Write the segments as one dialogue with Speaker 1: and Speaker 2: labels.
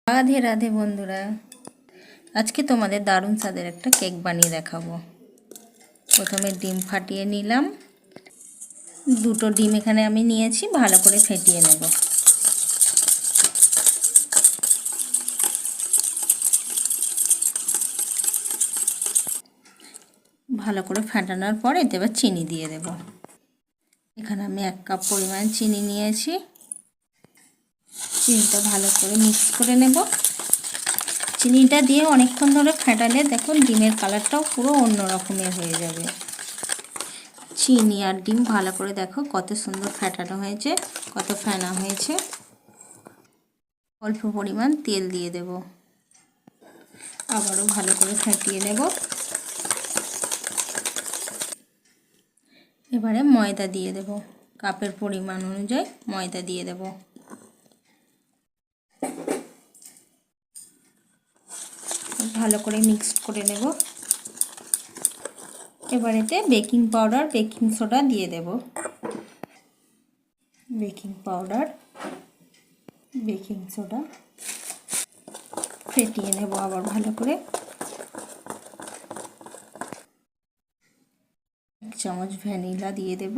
Speaker 1: রাধে রাধে বন্ধুরা, আজকে তোমাদের দারুণ স্বাদের একটা কেক বানিয়ে দেখাবো। প্রথমে ডিম ফাটিয়ে নিলাম। দুটো ডিম এখানে আমি নিয়েছি, ভালো করে ফেটিয়ে নেব। ভালো করে ফেটানোর পর এতে এবার চিনি দিয়ে দেব। এখানে আমি 1 কাপ পরিমাণ চিনি নিয়েছি। চিনিটা ভালো করে মিক্স করে নেব। চিনিটা দিয়ে অনেকক্ষণ ধরে ফেটালে দেখুন ডিমের কালারটাও পুরো অন্য রকমের হয়ে যাবে। চিনি আর ডিম ভালো করে দেখো কত সুন্দর ফেটানো হয়েছে, কত ফেনা হয়েছে। অল্প পরিমাণ তেল দিয়ে দেব, আবারও ভালো করে ফেটিয়ে নেব। এবারে ময়দা দিয়ে দেব, কাপের পরিমাণ অনুযায়ী ময়দা দিয়ে দেব। ভালো করে মিক্সড করে নেব। এবার এতে বেকিং পাউডার, বেকিং সোডা দিয়ে দেব। বেকিং পাউডার, বেকিং সোডা ফেটিয়ে নেব আবার ভালো করে। 1 চামচ ভ্যানিলা দিয়ে দেব।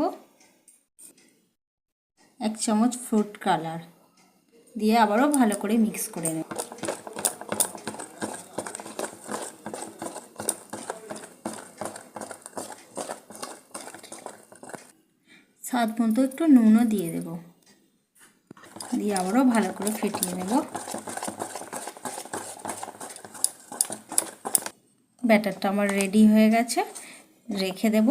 Speaker 1: 1 চামচ ফ্রুট কালার দিয়ে আবারও ভালো করে মিক্স করে নেব। স্বাদ মতো একটু নুনও দিয়ে দেব, দিয়ে আবারও ভালো করে ফেটিয়ে নেব। ব্যাটারটা আমার রেডি হয়ে গেছে, রেখে দেব।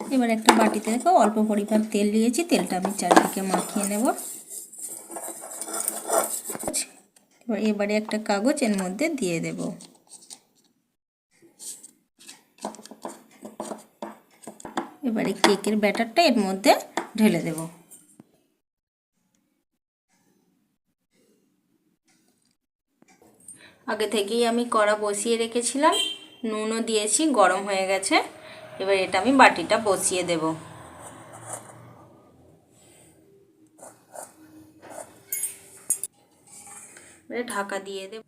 Speaker 1: এবার একটা বাটিতে দেখো অল্প পরিমাণ তেল নিয়েছি, তেলটা আমি চারদিকে মাখিয়ে নেব। এবারে একটা কাগজ এর মধ্যে দিয়ে দেব। এবারে কেকের ব্যাটারটা এর মধ্যে ঢেলে দেব। আগে থেকেই আমি কড়া বসিয়ে রেখেছিলাম, নুনও দিয়েছি, গরম হয়ে গেছে। এবার এটা আমি বাটিটা বসিয়ে দেব। এবারে ঢাকা দিয়ে দেব।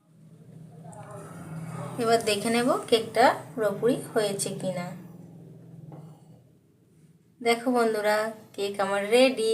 Speaker 1: এবার দেখে নেব কেকটা পুরোপুরি হয়েছে কিনা। দেখো বন্ধুরা, কেক আমার রেডি।